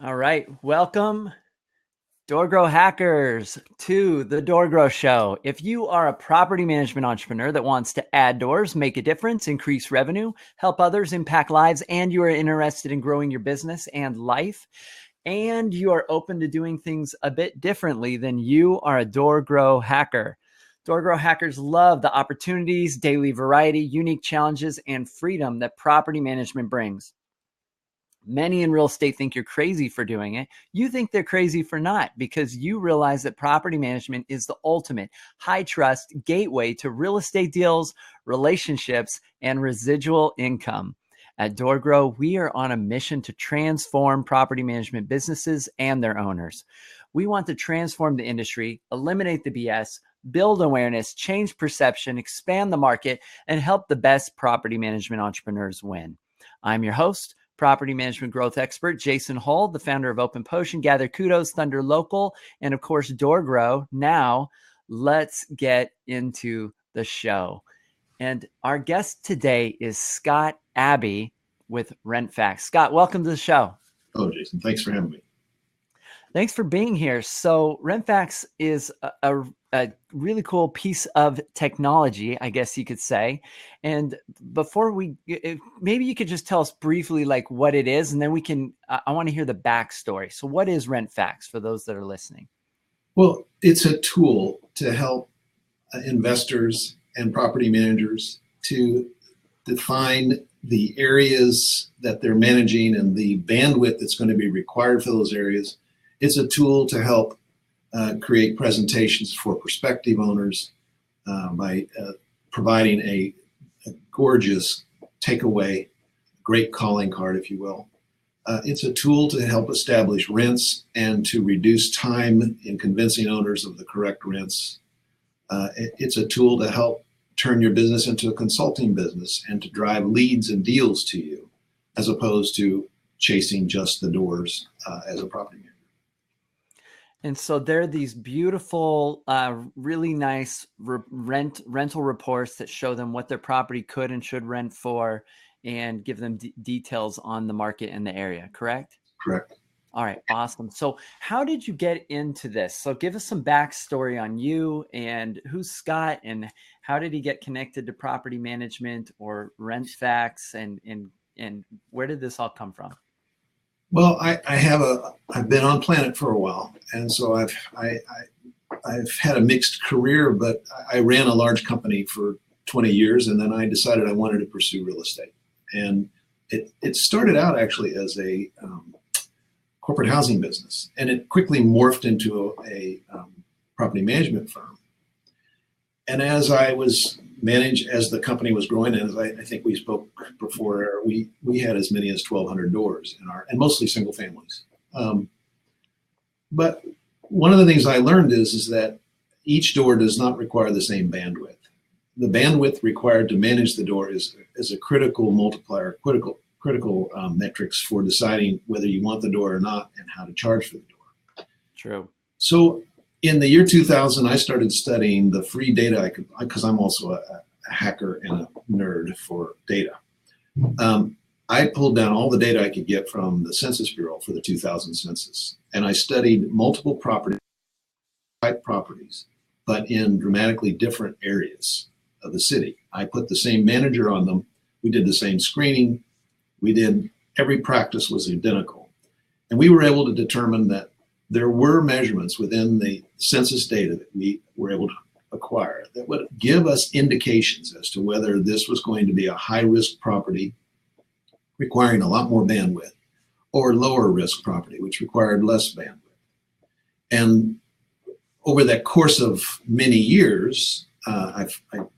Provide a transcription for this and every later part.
All right. Welcome, DoorGrow hackers, to the DoorGrow show. If you are a property management entrepreneur that wants to add doors, make a difference, increase revenue, help others, impact lives, and you are interested in growing your business and life, and you are open to doing things a bit differently, then you are a DoorGrow hacker. DoorGrow hackers love the opportunities, daily variety, unique challenges, and freedom that property management brings. Many in real estate think you're crazy for doing it. You think they're crazy for not, because you realize that property management is the ultimate high trust gateway to real estate deals, relationships, and residual income. At DoorGrow, we are on a mission to transform property management businesses and their owners. We want to transform the industry, eliminate the BS, build awareness, change perception, expand the market, and help the best property management entrepreneurs win. I'm your host, property management growth expert Jason Hull, the founder of Open Potion, Gather Kudos, Thunder Local, and of course, DoorGrow. Now, let's get into the show. And our guest today is Scott Abbey with RentFax. Scott, welcome to the show. Oh, Jason, thanks for having me. Thanks for being here. So Rent-Fax is a really cool piece of technology, I guess you could say. And before maybe you could just tell us briefly like what it is, and then I want to hear the backstory. So what is Rent-Fax for those that are listening? Well, it's a tool to help investors and property managers to define the areas that they're managing and the bandwidth that's going to be required for those areas. It's a tool to help create presentations for prospective owners by providing a gorgeous takeaway, great calling card, if you will. It's a tool to help establish rents and to reduce time in convincing owners of the correct rents. It's a tool to help turn your business into a consulting business and to drive leads and deals to you, as opposed to chasing just the doors as a property manager. And so there are these beautiful, really nice rental reports that show them what their property could and should rent for and give them details on the market in the area, correct? Correct. All right, awesome. So how did you get into this? So give us some backstory on you and who's Scott and how did he get connected to property management or RentFax and where did this all come from? Well, I've been on planet for a while, and so I've had a mixed career, but I ran a large company for 20 years, and then I decided I wanted to pursue real estate. And it started out actually as a corporate housing business, and it quickly morphed into a property management firm. And as the company was growing, and as I think we spoke before, we had as many as 1,200 doors and mostly single families. But one of the things I learned is that each door does not require the same bandwidth. The bandwidth required to manage the door is a critical multiplier, critical metrics for deciding whether you want the door or not and how to charge for the door. True. So in the year 2000, I started studying the free data because I'm also a hacker and a nerd for data. I pulled down all the data I could get from the Census Bureau for the 2000 census, and I studied multiple type properties, but in dramatically different areas of the city. I put the same manager on them. We did the same screening. Every practice was identical. And we were able to determine that there were measurements within the census data that we were able to acquire that would give us indications as to whether this was going to be a high-risk property requiring a lot more bandwidth or lower-risk property, which required less bandwidth. And over that course of many years, I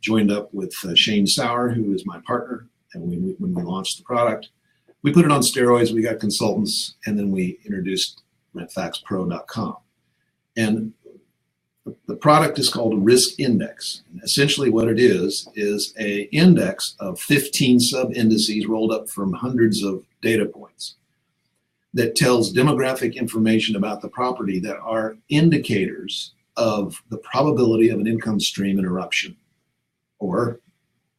joined up with Shane Sauer, who is my partner, and when we launched the product, we put it on steroids, we got consultants, and then we introduced RentFaxPro.com. And the product is called a risk index. And essentially what it is an index of 15 sub-indices rolled up from hundreds of data points that tells demographic information about the property that are indicators of the probability of an income stream interruption or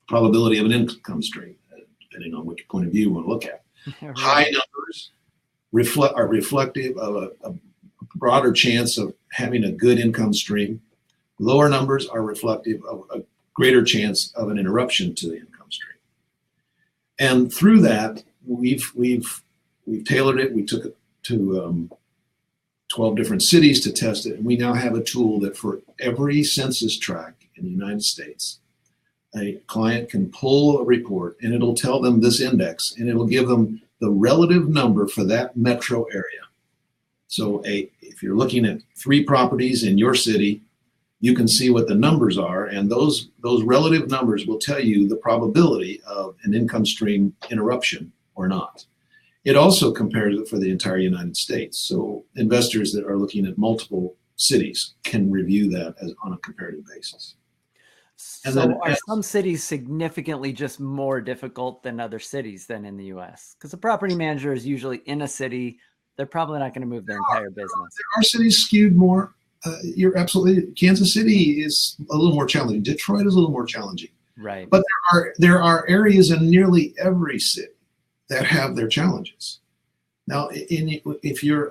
probability of an income stream, depending on which point of view you want to look at. High numbers are reflective of a broader chance of having a good income stream. Lower numbers are reflective of a greater chance of an interruption to the income stream. And through that, we've tailored it. We took it to 12 different cities to test it. And we now have a tool that for every census tract in the United States, a client can pull a report and it'll tell them this index and it'll give them the relative number for that metro area. So if you're looking at 3 properties in your city, you can see what the numbers are, and those relative numbers will tell you the probability of an income stream interruption or not. It also compares it for the entire United States. So investors that are looking at multiple cities can review that on a comparative basis. And so then, are some cities significantly just more difficult than other cities than in the US? Because a property manager is usually in a city. They're probably not going to move their entire business. There are cities skewed more. You're absolutely, Kansas City is a little more challenging. Detroit is a little more challenging. Right. But there are areas in nearly every city that have their challenges. Now, if you're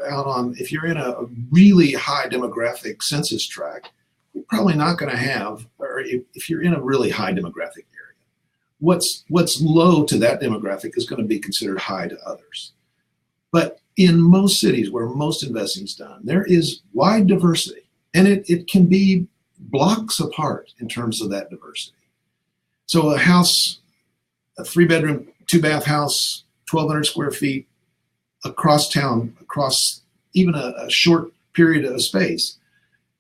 in a really high demographic census tract, you're probably not going to have, or if you're in a really high demographic area, what's low to that demographic is going to be considered high to others. But in most cities where most investing is done, there is wide diversity, and it can be blocks apart in terms of that diversity. So a house, a 3-bedroom, 2-bath house, 1,200 square feet across town, across even a short period of space,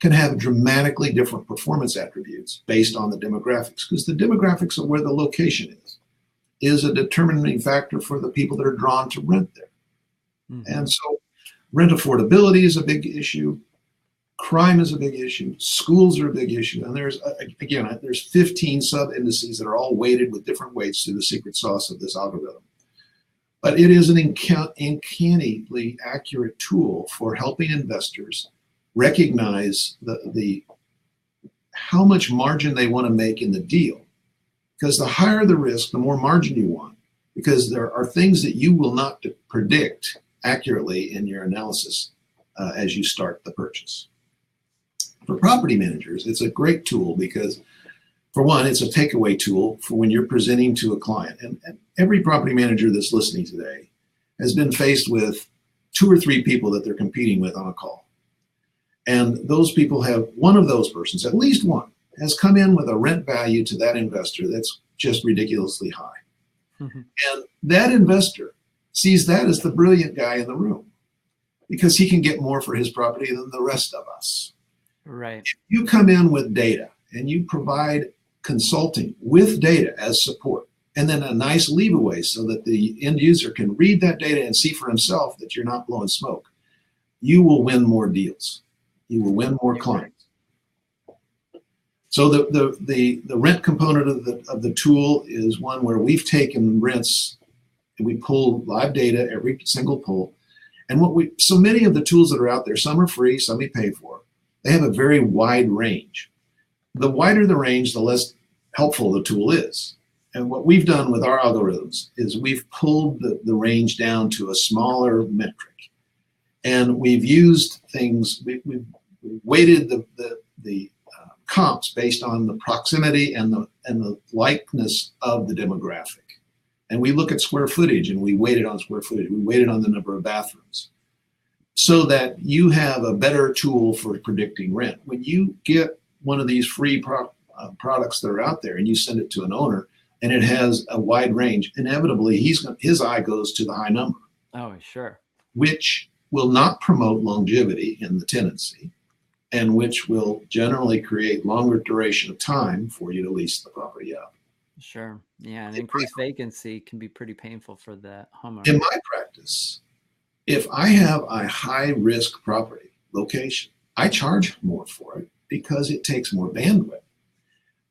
can have dramatically different performance attributes based on the demographics, because the demographics of where the location is a determining factor for the people that are drawn to rent there. Mm-hmm. And so rent affordability is a big issue. Crime is a big issue. Schools are a big issue. And there's 15 sub-indices that are all weighted with different weights to the secret sauce of this algorithm. But it is an uncannily accurate tool for helping investors recognize how much margin they want to make in the deal. Because the higher the risk, the more margin you want, because there are things that you will not predict accurately in your analysis as you start the purchase. For property managers, it's a great tool because, for one, it's a takeaway tool for when you're presenting to a client. And every property manager that's listening today has been faced with 2 or 3 people that they're competing with on a call. And those people have, one of those persons, at least one, has come in with a rent value to that investor that's just ridiculously high. Mm-hmm. And that investor sees that as the brilliant guy in the room because he can get more for his property than the rest of us. Right. If you come in with data and you provide consulting with data as support, and then a nice leave-away so that the end user can read that data and see for himself that you're not blowing smoke, you will win more deals. You will win more clients. So the rent component of the tool is one where we've taken rents and we pull live data every single pull. And so many of the tools that are out there, some are free, some we pay for, they have a very wide range. The wider the range, the less helpful the tool is. And what we've done with our algorithms is we've pulled the range down to a smaller metric. And we've used things, we've weighted the comps based on the proximity and the likeness of the demographic. And we look at square footage and we weight it on square footage. We weight it on the number of bathrooms so that you have a better tool for predicting rent. When you get one of these free products that are out there and you send it to an owner and it has a wide range, inevitably his eye goes to the high number. Oh, sure. Which will not promote longevity in the tenancy and which will generally create longer duration of time for you to lease the property out. Sure. Yeah, and increased vacancy can be pretty painful for the homeowner. In my practice, if I have a high-risk property location, I charge more for it because it takes more bandwidth.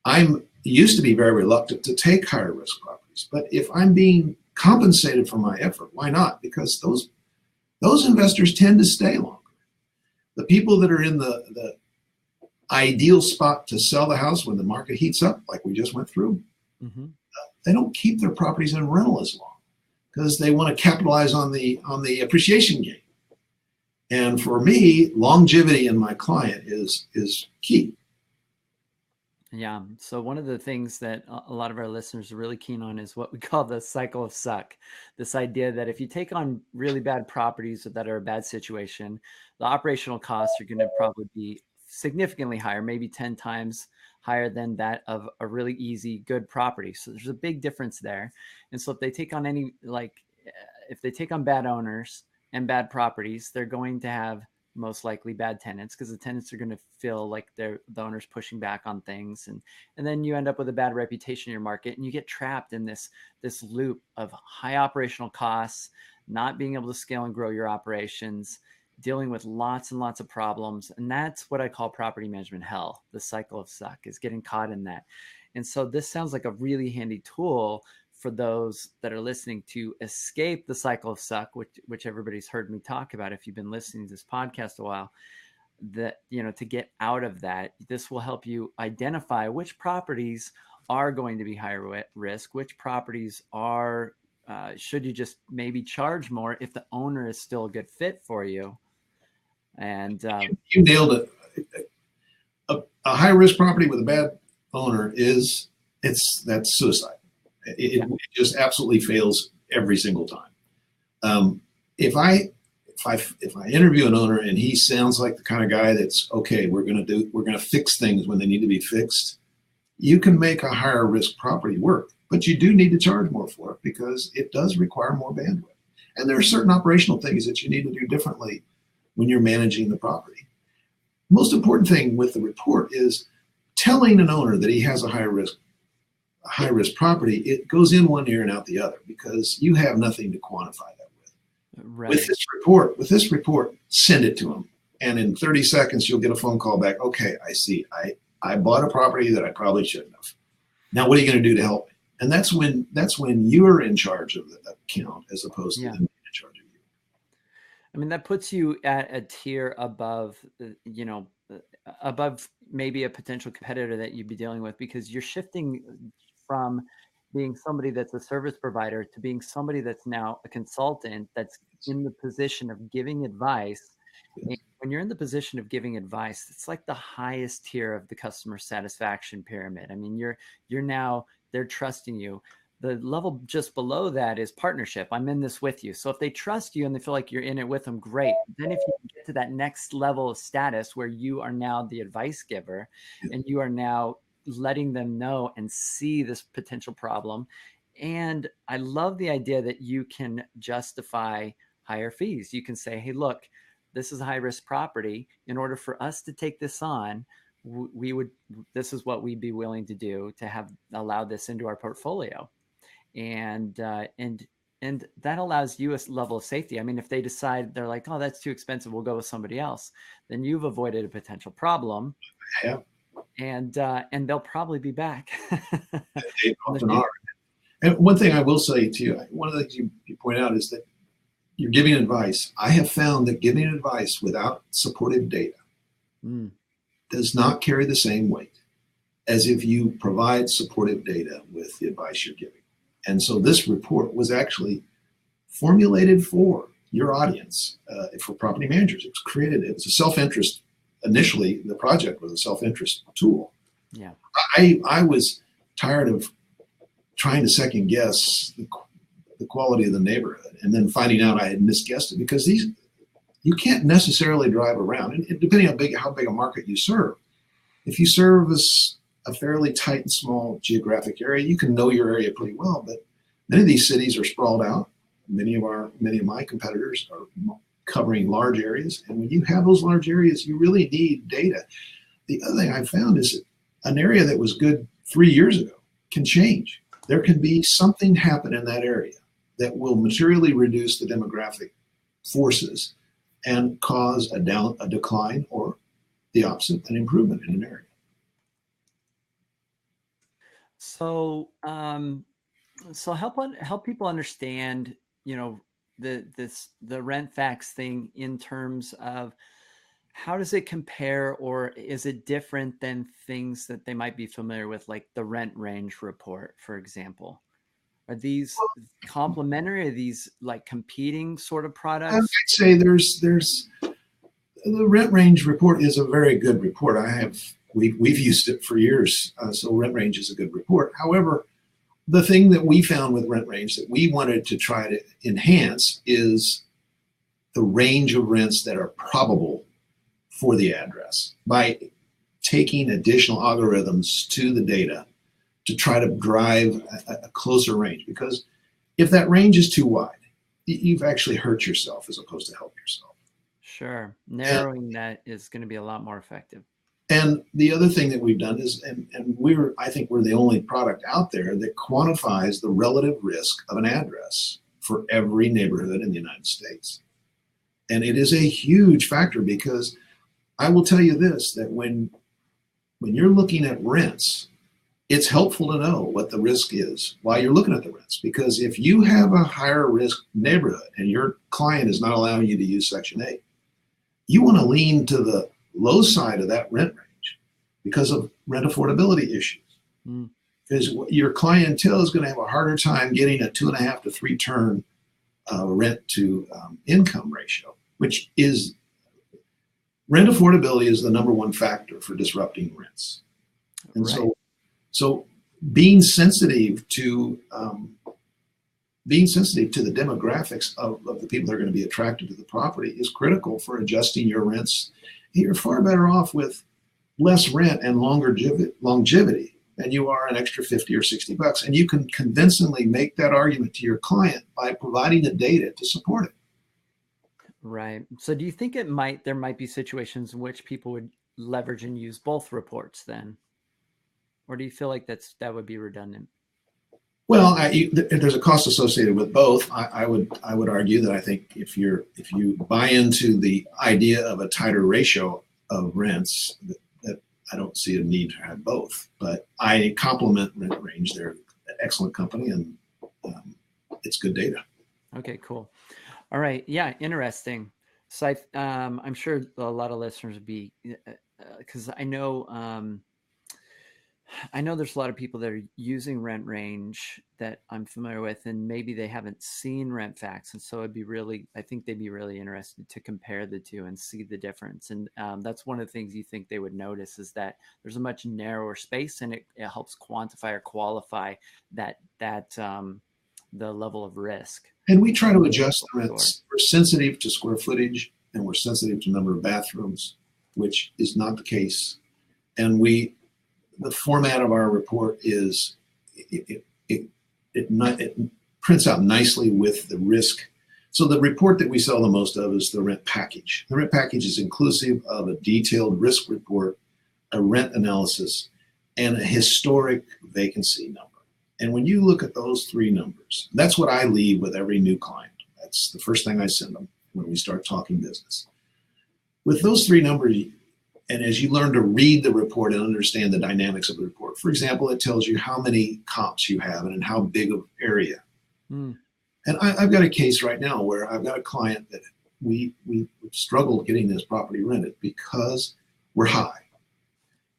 I'm used to be very reluctant to take higher risk properties, but if I'm being compensated for my effort, why not? Because those investors tend to stay longer. The people that are in the ideal spot to sell the house when the market heats up, like we just went through, mm-hmm. They don't keep their properties in rental as long. because they want to capitalize on the appreciation gain. And for me, longevity in my client is key. Yeah. So one of the things that a lot of our listeners are really keen on is what we call the cycle of suck. This idea that if you take on really bad properties that are a bad situation, the operational costs are going to probably be significantly higher, maybe 10 times higher than that of a really easy, good property. So there's a big difference there. And so if they take on if they take on bad owners and bad properties, they're going to have most likely bad tenants, because the tenants are going to feel like the owner's pushing back on things, and then you end up with a bad reputation in your market, and you get trapped in this loop of high operational costs, not being able to scale and grow your operations, dealing with lots and lots of problems. And that's what I call property management hell. The cycle of suck is getting caught in that. And so this sounds like a really handy tool for those that are listening to escape the cycle of suck, which everybody's heard me talk about if you've been listening to this podcast a while. That, to get out of that, this will help you identify which properties are going to be higher risk, which properties are should you just maybe charge more if the owner is still a good fit for you. And you nailed it. A high risk property with a bad owner that's suicide. It just absolutely fails every single time. If I interview an owner and he sounds like the kind of guy that's okay, we're going to fix things when they need to be fixed, you can make a higher risk property work, but you do need to charge more for it because it does require more bandwidth. And there are certain operational things that you need to do differently when you're managing the property. Most important thing with the report is telling an owner that he has a high risk property. It goes in one ear and out the other because you have nothing to quantify that with. Right. With this report, send it to them. And in 30 seconds, you'll get a phone call back. Okay, I see. I bought a property that I probably shouldn't have. Now, what are you going to do to help me? And that's when you're in charge of the account as opposed to them being in charge of you. I mean, that puts you at a tier above, above maybe a potential competitor that you'd be dealing with, because you're shifting from being somebody that's a service provider to being somebody that's now a consultant that's in the position of giving advice. And when you're in the position of giving advice, it's like the highest tier of the customer satisfaction pyramid. I mean, they're trusting you. The level just below that is partnership. I'm in this with you. So if they trust you and they feel like you're in it with them, great. Then if you get to that next level of status where you are now the advice giver and you are now letting them know and see this potential problem. And I love the idea that you can justify higher fees. You can say, hey, look, this is a high risk property. In order for us to take this on, this is what we'd be willing to do to allow this into our portfolio. And that allows you a level of safety. I mean, if they decide they're like, oh, that's too expensive, we'll go with somebody else, then you've avoided a potential problem. Yeah. And they'll probably be back. They often are. And one thing I will say to you, one of the things you point out is that you're giving advice. I have found that giving advice without supportive data does not carry the same weight as if you provide supportive data with the advice you're giving. And so this report was actually formulated for your audience, for property managers. It was a self-interest. Initially, the project was a self-interest tool. Yeah. I was tired of trying to second guess the quality of the neighborhood and then finding out I had misguessed it, because you can't necessarily drive around, and depending on how big a market you serve. If you service a fairly tight and small geographic area, you can know your area pretty well, but many of these cities are sprawled out. Many of my competitors are covering large areas. And when you have those large areas, you really need data. The other thing I found is that an area that was good 3 years ago can change. There can be something happen in that area that will materially reduce the demographic forces and cause a decline, or the opposite, an improvement in an area. So, help people understand, the Rent-Fax thing in terms of how does it compare, or is it different than things that they might be familiar with, like the rent range report, for example? Are these complementary? Are these like competing sort of I would products? say there's the rent range report is a very good report. We've used it for years, so rent range is a good report. However, the thing that we found with rent range that we wanted to try to enhance is the range of rents that are probable for the address by taking additional algorithms to the data to try to drive a closer range. Because if that range is too wide, you've actually hurt yourself as opposed to help yourself. Sure. And, Narrowing that is going to be a lot more effective. and the other thing that we've done is, I think we're the only product out there that quantifies the relative risk of an address for every neighborhood in the United States. And it is a huge factor because I will tell you this, that when you're looking at rents, it's helpful to know what the risk is while you're looking at the rents. Because if you have a higher risk neighborhood and your client is not allowing you to use Section 8, you want to lean to the low side of that rent range because of rent affordability issues. Mm. Because your clientele is going to have a harder time getting a 2.5 to 3 turn rent to income ratio, which is rent affordability is the number one factor for disrupting rents. And Right. so being sensitive to the demographics of the people that are going to be attracted to the property is critical for adjusting your rents. You're far better off with less rent and longer longevity than you are an extra 50 or $60. And you can convincingly make that argument to your client by providing the data to support it. Right. So do you think there might be situations in which people would leverage and use both reports then? Or do you feel like that would be redundant? Well, there's a cost associated with both. I would argue that I think if you buy into the idea of a tighter ratio of rents, that I don't see a need to have both. But I compliment Rent Range; they're an excellent company, and it's good data. Okay, cool. All right. Yeah, interesting. So I'm sure a lot of listeners would be, because I know there's a lot of people that are using Rent Range that I'm familiar with, and maybe they haven't seen Rent-Fax, and so I think they'd be really interested to compare the two and see the difference. And that's one of the things you think they would notice is that there's a much narrower space, and it helps quantify or qualify that the level of risk. And we try to adjust the rents. We're sensitive to square footage, and we're sensitive to number of bathrooms, which is not the case. And the format of our report is it prints out nicely with the risk. So the report that we sell the most of is the rent package. The rent package is inclusive of a detailed risk report, a rent analysis, and a historic vacancy number. And when you look at those three numbers, that's what I leave with every new client. That's the first thing I send them when we start talking business. With those three numbers, and as you learn to read the report and understand the dynamics of the report, for example, it tells you how many comps you have and in how big of area. Mm. And I've got a case right now where I've got a client that we struggled getting this property rented because we're high.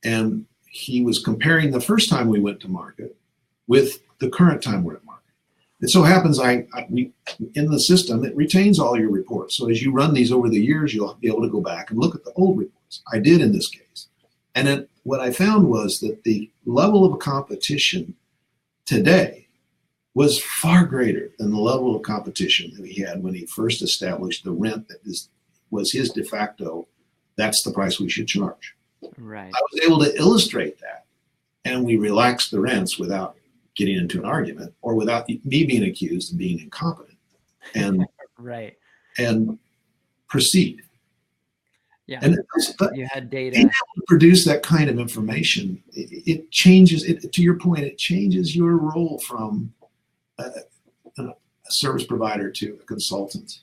And he was comparing the first time we went to market with the current time we're at market. It so happens we in the system, it retains all your reports. So as you run these over the years, you'll be able to go back and look at the old reports. I did in this case. And then what I found was that the level of competition today was far greater than the level of competition that he had when he first established the rent that was his de facto. That's the price we should charge. Right. I was able to illustrate that, and we relaxed the rents without getting into an argument or without me being accused of being incompetent, and right, and proceed. Yeah, and you had data. Being able to produce that kind of information, it changes it. To your point, it changes your role from a service provider to a consultant.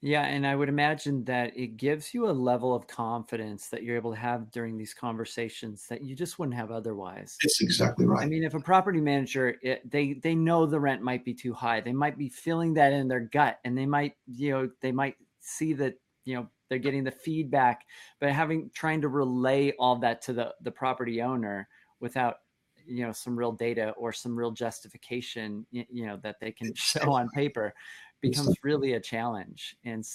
Yeah, and I would imagine that it gives you a level of confidence that you're able to have during these conversations that you just wouldn't have otherwise. It's exactly right. I mean, if a property manager, they know the rent might be too high, they might be feeling that in their gut, and they might see that, they're getting the feedback, but trying to relay all that to the property owner without, some real data or some real justification, that they can show on paper, becomes really a challenge. And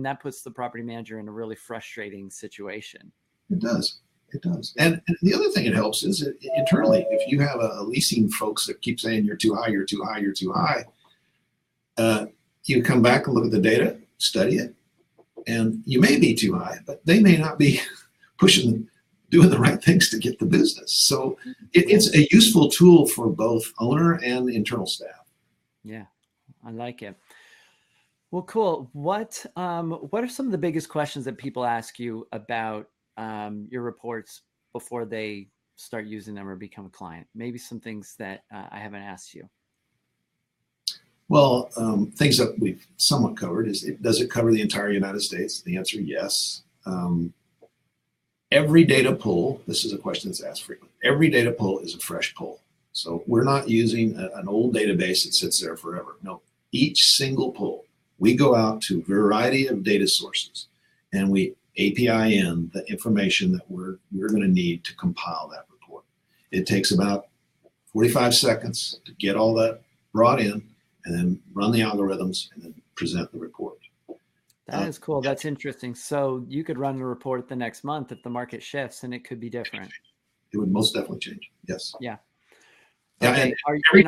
that puts the property manager in a really frustrating situation. It does. It does. And the other thing it helps is internally, if you have a leasing folks that keep saying you're too high, you're too high, you're too high, you come back and look at the data, study it, and you may be too high, but they may not be doing the right things to get the business. So it's a useful tool for both owner and internal staff. Yeah, I like it. Well, cool. What are some of the biggest questions that people ask you about your reports before they start using them or become a client? Maybe some things that I haven't asked you. Well, things that we've somewhat covered is, does it cover the entire United States? The answer, yes. Every data pull, this is a question that's asked frequently, every data pull is a fresh pull. So we're not using an old database that sits there forever. No, each single pull, we go out to a variety of data sources and we API in the information that we're going to need to compile that report. It takes about 45 seconds to get all that brought in and then run the algorithms and then present the report. That is cool. That's interesting. So you could run the report the next month if the market shifts, and it could be different. It would most definitely change. Yes. Yeah. Yeah. Okay. And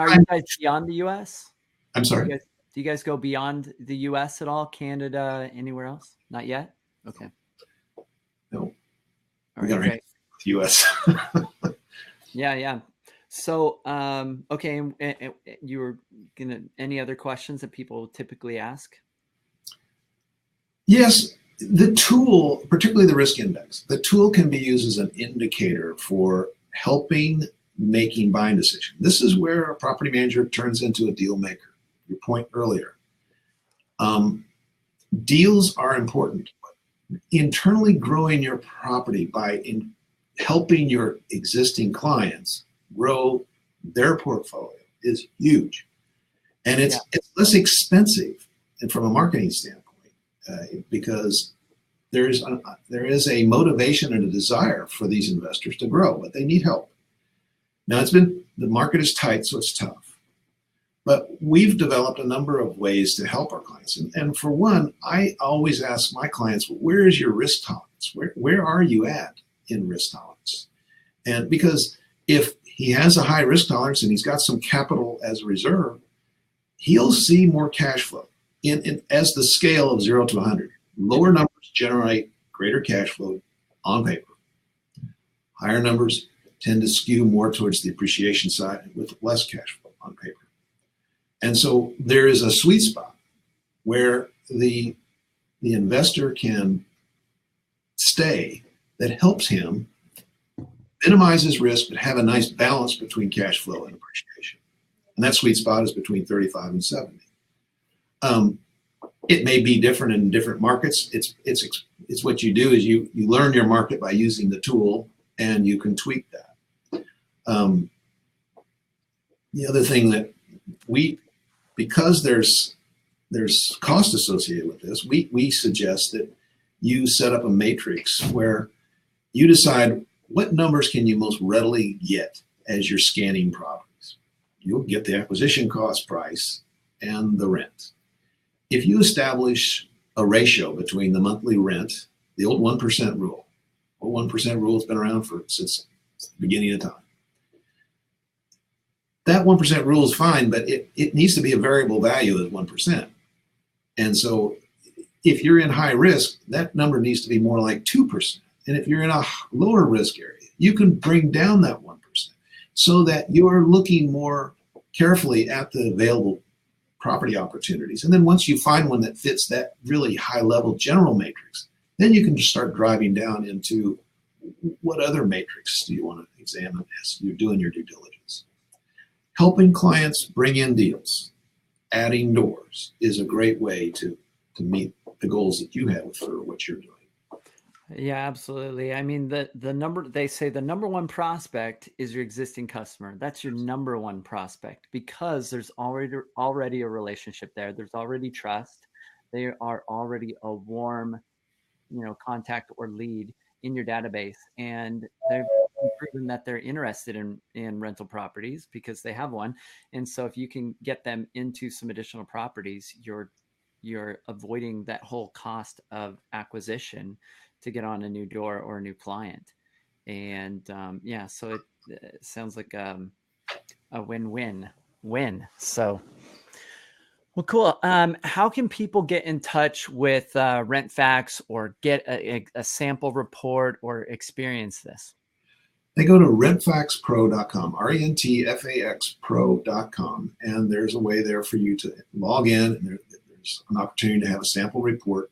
are you guys beyond the U.S.? I'm sorry. Do you guys go beyond the U.S. at all? Canada, anywhere else? Not yet. Okay. No. All right. Great. U.S. Yeah. So, okay. And you were any other questions that people typically ask? Yes, the tool, particularly the risk index, the tool can be used as an indicator for helping making buying decisions. This is where a property manager turns into a deal maker. Your point earlier. Deals are important. Internally growing your property by helping your existing clients grow their portfolio is huge. And it's less expensive and from a marketing standpoint. Because there is a motivation and a desire for these investors to grow, but they need help. Now the market is tight, so it's tough. But we've developed a number of ways to help our clients. And for one, I always ask my clients, where is your risk tolerance? Where are you at in risk tolerance? And because if he has a high risk tolerance and he's got some capital as a reserve, he'll see more cash flow. As the scale of 0 to 100, lower numbers generate greater cash flow on paper. Higher numbers tend to skew more towards the appreciation side with less cash flow on paper. And so there is a sweet spot where the investor can stay that helps him minimize his risk, but have a nice balance between cash flow and appreciation. And that sweet spot is between 35 and 70. It may be different in different markets. It's what you do is you learn your market by using the tool, and you can tweak that. The other thing that because there's cost associated with this, we suggest that you set up a matrix where you decide what numbers can you most readily get as you're scanning properties. You'll get the acquisition cost price and the rent. If you establish a ratio between the monthly rent, the old 1% rule, the 1% rule has been around since the beginning of time. That 1% rule is fine, but it needs to be a variable value at 1%. And so if you're in high risk, that number needs to be more like 2%. And if you're in a lower risk area, you can bring down that 1% so that you're looking more carefully at the available property opportunities. And then once you find one that fits that really high level general matrix, then you can just start driving down into what other matrix do you want to examine as you're doing your due diligence. Helping clients bring in deals, adding doors is a great way to meet the goals that you have for what you're doing. Yeah, absolutely. I mean, they say the number one prospect is your existing customer. That's your number one prospect because there's already a relationship there. There's already trust. They are already a warm, contact or lead in your database, and they've proven that they're interested in rental properties because they have one. And so if you can get them into some additional properties, you're avoiding that whole cost of acquisition to get on a new door or a new client. And yeah, so it sounds like a win-win-win. So, well, cool. How can people get in touch with Rent-Fax or get a sample report or experience this? They go to rentfaxpro.com, rentfax pro.com, and there's a way there for you to log in, and there's an opportunity to have a sample report,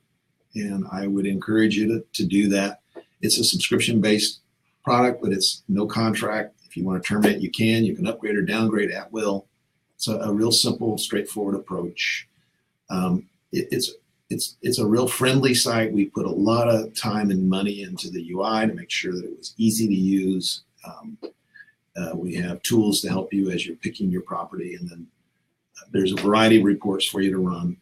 and I would encourage you to do that. It's a subscription-based product, but it's no contract. If you want to terminate, you can. You can upgrade or downgrade at will. It's a real simple, straightforward approach. It's a real friendly site. We put a lot of time and money into the UI to make sure that it was easy to use. We have tools to help you as you're picking your property, and then there's a variety of reports for you to run.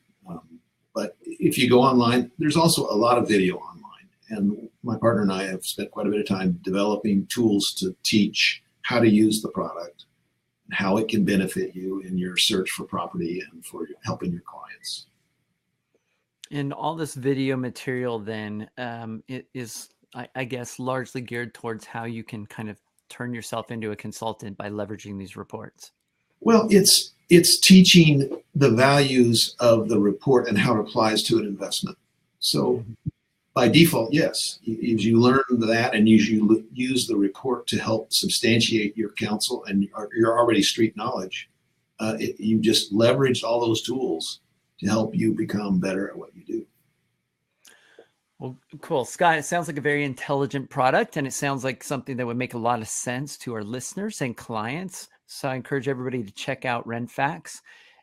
But if you go online, there's also a lot of video online. And my partner and I have spent quite a bit of time developing tools to teach how to use the product and how it can benefit you in your search for property and for helping your clients. And all this video material then it is, I guess, largely geared towards how you can kind of turn yourself into a consultant by leveraging these reports. Well, it's teaching the values of the report and how it applies to an investment. So by default, yes, if you learn that and you use the report to help substantiate your counsel and your already street knowledge, you just leveraged all those tools to help you become better at what you do. Well, cool. Scott, it sounds like a very intelligent product, and it sounds like something that would make a lot of sense to our listeners and clients. So I encourage everybody to check out Rent-Fax.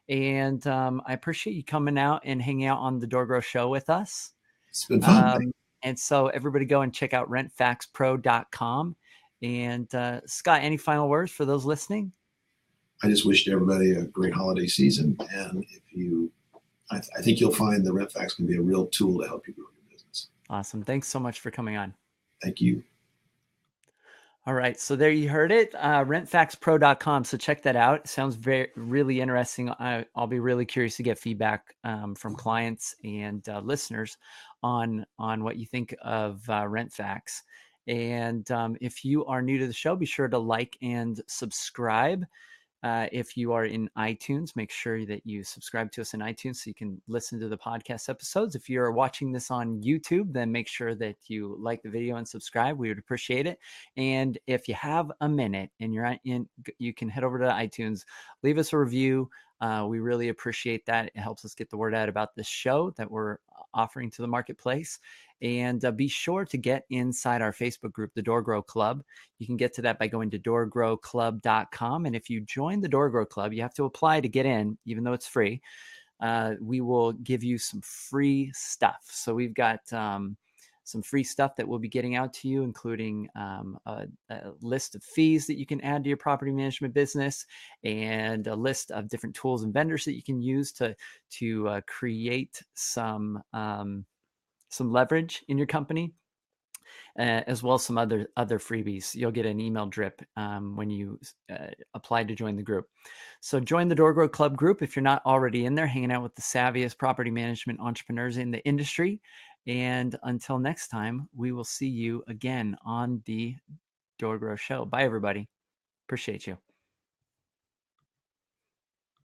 And I appreciate you coming out and hanging out on the DoorGrow show with us. It's been fun. And so everybody go and check out rentfaxpro.com. And Scott, any final words for those listening? I just wished everybody a great holiday season. And I think you'll find the Rent-Fax can be a real tool to help you grow your business. Awesome. Thanks so much for coming on. Thank you. All right. So there you heard it, rentfaxpro.com. So check that out. It sounds really interesting. I'll be really curious to get feedback from clients and listeners on what you think of Rent-Fax. And if you are new to the show, be sure to like and subscribe. If you are in iTunes, make sure that you subscribe to us in iTunes so you can listen to the podcast episodes. If you're watching this on YouTube, then make sure that you like the video and subscribe. We would appreciate it. And if you have a minute and you can head over to iTunes, leave us a review. We really appreciate that. It helps us get the word out about this show that we're offering to the marketplace. And be sure to get inside our Facebook group, the DoorGrow Club. You can get to that by going to doorgrowclub.com. And if you join the DoorGrow Club, you have to apply to get in, even though it's free. We will give you some free stuff. So we've got some free stuff that we'll be getting out to you, including a list of fees that you can add to your property management business, and a list of different tools and vendors that you can use to create some leverage in your company, as well as some other freebies. You'll get an email drip when you apply to join the group. So join the DoorGrow Club group if you're not already in there, hanging out with the savviest property management entrepreneurs in the industry. And until next time, we will see you again on the DoorGrow show. Bye, everybody. Appreciate you.